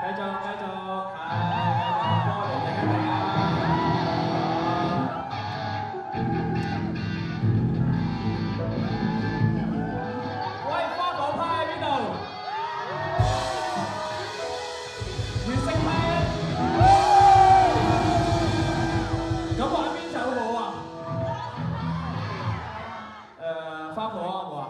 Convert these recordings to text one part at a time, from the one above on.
繼續，係繼續，波嚟嘅大家。喂，花火派喺邊度？月色派。咁玩邊首好啊？花火好唔好啊？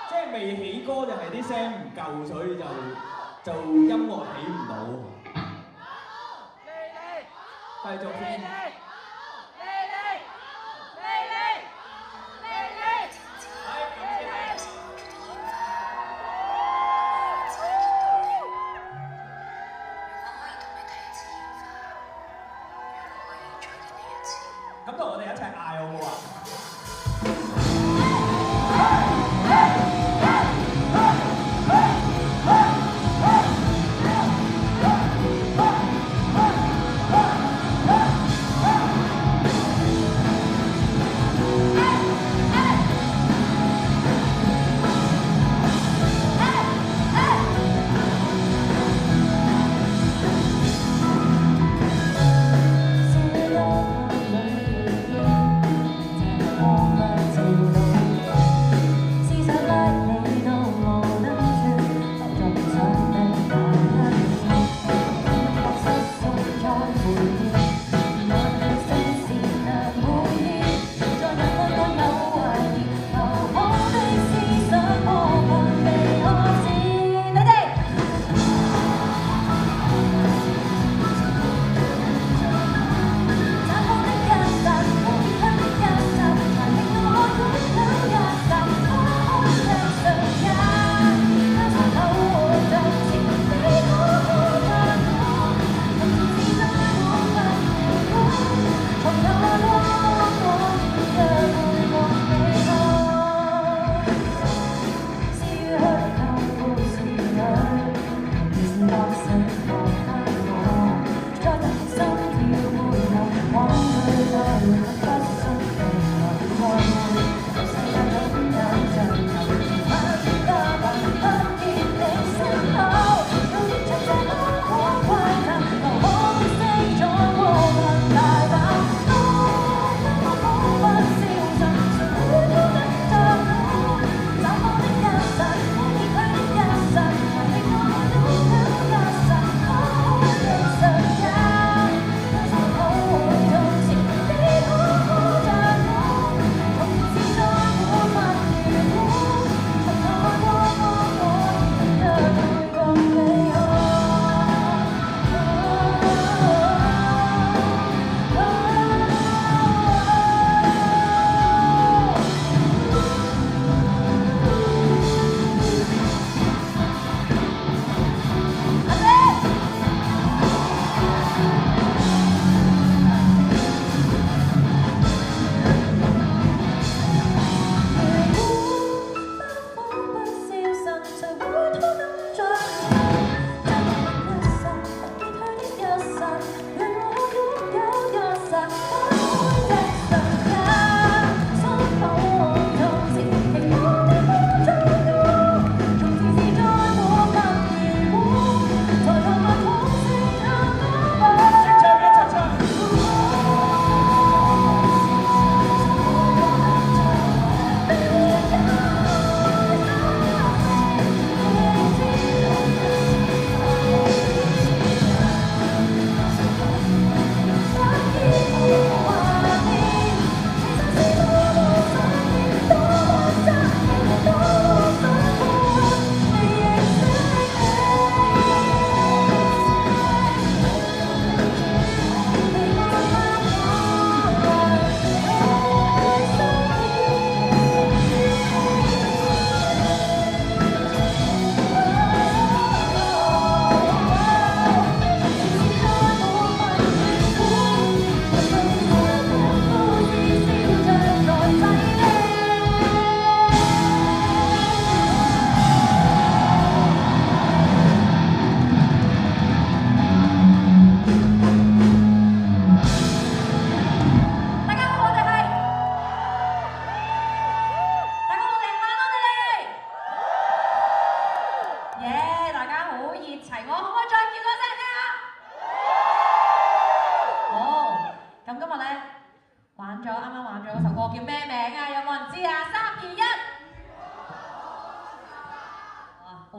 即係未起歌就係啲聲唔夠，所以就音樂起唔到。繼續先。咁同我哋一齊嗌好唔好啊？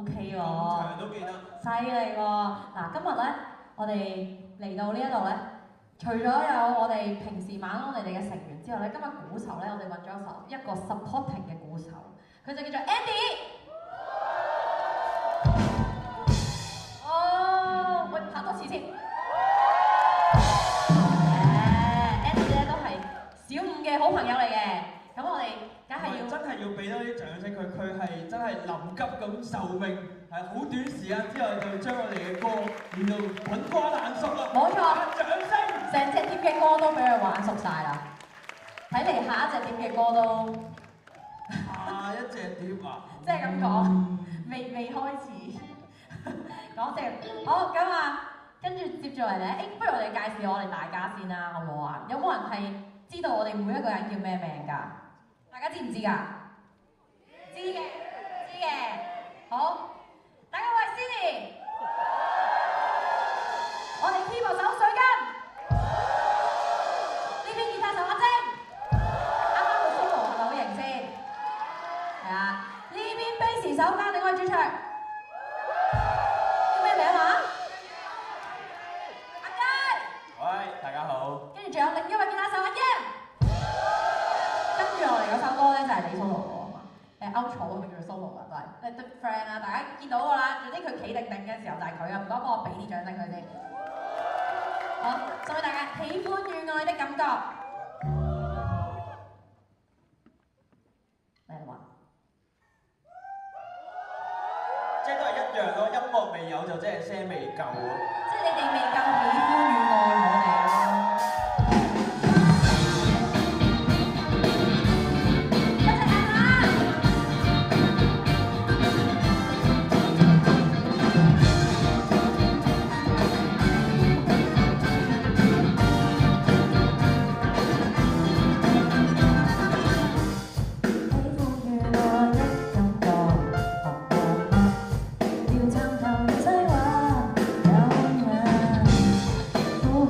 OK 喎，長都記得。犀利喎！嗱，今日咧我哋嚟到呢一度咧，除咗有我哋平時晚安你哋嘅成員之外咧，今日鼓手咧我哋揾咗一個 supporting 嘅鼓手，佢就叫做 Andy。哦，喂，拍多次先。Andy 咧都係小五嘅好朋友嚟嘅，咁我哋梗係要真係要俾多啲掌聲佢，佢係真係臨急咁受命，係好短時間之後就將我哋嘅歌練到滾瓜爛熟啦！冇錯，掌聲！成隻碟嘅歌都俾佢玩熟晒啦，睇嚟下一隻碟嘅歌都下一隻碟啊！即係咁講，未開始講笑。好咁啊，跟住接住嚟咧，不如我哋介紹我哋大家先啦，好唔好啊？有冇人係知道我哋每一個人叫咩名㗎？大家知唔知㗎？知嘅，知嘅。好，大家喂 Cindy， 我哋 keyboard 手水根，呢邊吉他手阿晶，啱啱個 solo 係咪好型先？係啊，呢邊 bass 手交另外主唱，叫咩名話？阿佳。喂，大家好。跟住仲有另一位吉他手阿 Yam。跟住我哋嗰首歌咧就係你 solo 嘅嘛，outro 佢叫做 solo 噶都係，啲 friend 啊，大家見到㗎啦，總之佢企定定嘅時候就係佢啊，唔該幫我俾啲掌聲佢先。好，送俾大家喜歡與愛的感覺。嚟啦嘛，即係都係一樣咯，音樂未有就即係聲未夠咯。即係你哋未夠喜歡與愛我哋咯。呼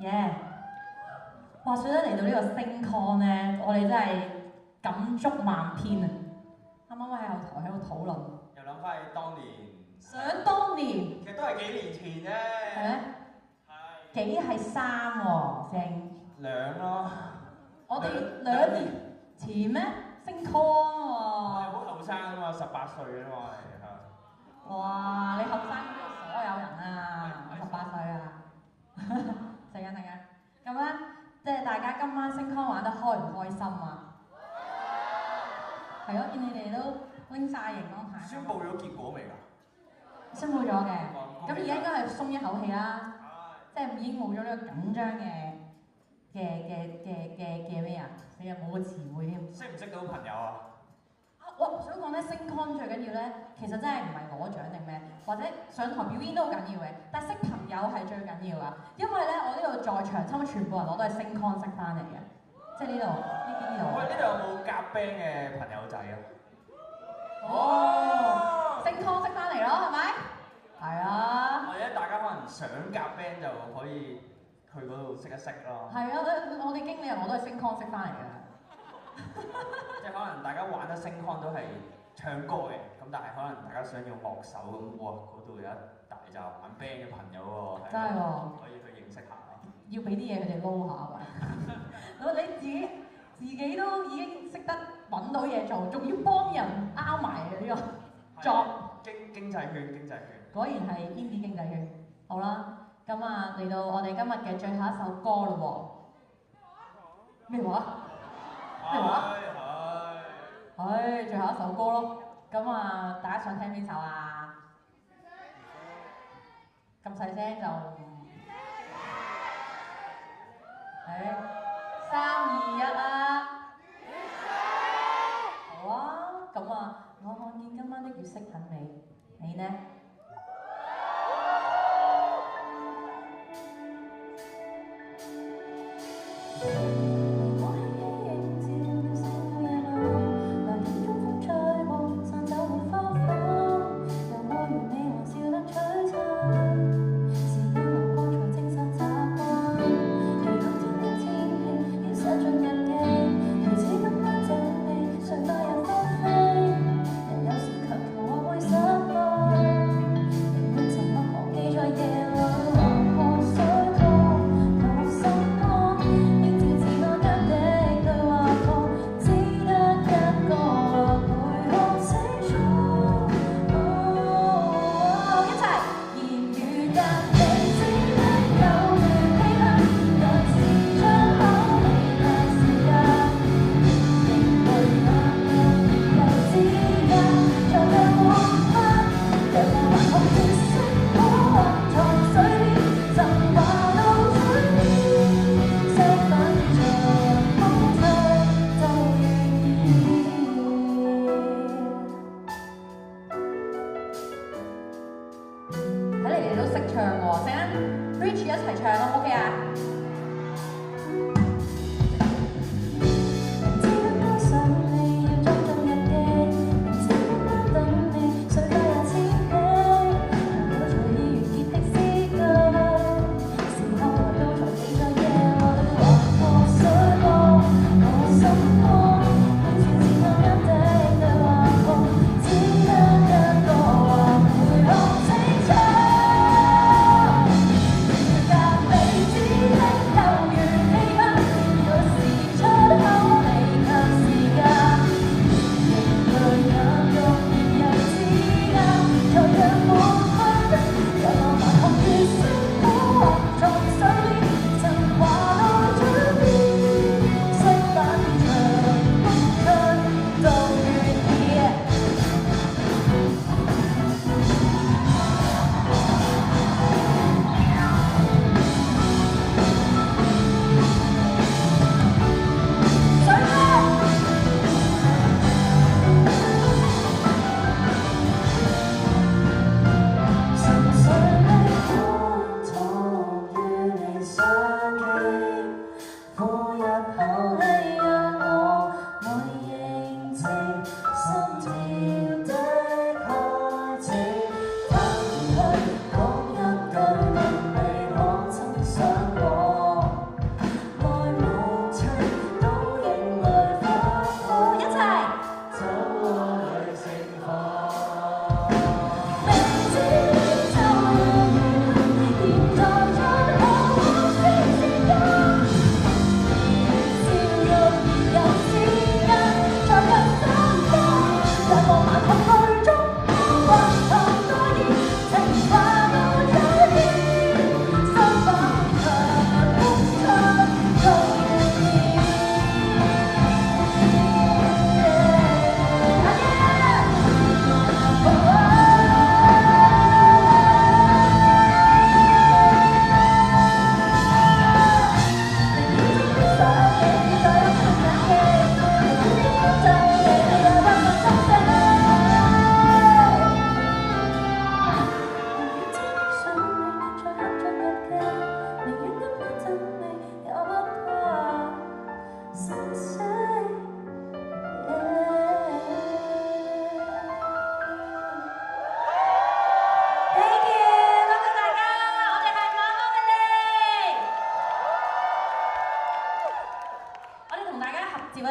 耶！話說咧嚟到呢個星 con 咧，我哋真係感觸萬篇啊！啱啱喺後台喺度討論，又諗翻起當年，想當年其實都係幾年前啫。係咩？幾係3喎，星2咯。我哋2年前咩？星 con 喎。好後生啊嘛，18歲啊嘛係。哇！你後生過所有人啊，18歲啊！陣間，咁咧，即係大家今晚星 con 玩得開唔開心啊？係咯，見你哋都拎晒熒光牌。宣佈咗結果未㗎？宣佈咗嘅，咁而家應該係鬆一口氣啦，即係已經冇咗呢個緊張嘅咩啊？你又冇個詞彙添。識唔識到朋友啊？我想講咧，星 con 最緊要咧，其實真係唔係攞獎定咩，或者上台表演都好緊要嘅，但係識朋友係最緊要噶。因為咧，我呢度在場差唔多全部人我都係星 con 識翻嚟嘅，即係呢度呢度。喂，呢度有冇夾 band 嘅朋友仔啊？星 con 識翻嚟咯，係咪？係啊。或者大家可能想夾 band 就可以去嗰度識一識咯。係啊，我哋經理人我都係星 con 識翻嚟嘅。即係可能大家玩得星 con 都係唱歌嘅，咁但係可能大家想要樂手咁，哇嗰度有一大紮玩 band 嘅朋友喎，真係喎，可以去認識下。要俾啲嘢佢哋撈下喎。你自己都已經識得揾到嘢做，仲要幫人拗埋嘅呢個作。經濟圈。果然係 indie 經濟圈。好啦，咁啊嚟到我哋今日嘅最後一首歌咯喎。咩話？咩話？係最後一首歌咯。咁啊，大家想聽邊首啊？咁細聲就3、2、1啦。好啊，咁啊，我看見今晚的月色很美，你呢？Hãy subscribe cho kênh Ghiền Mì Gõ để không bỏ lỡ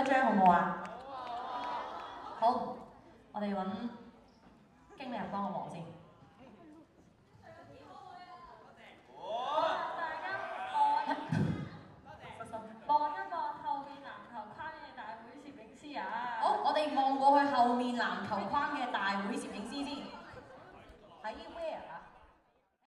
張好唔好啊？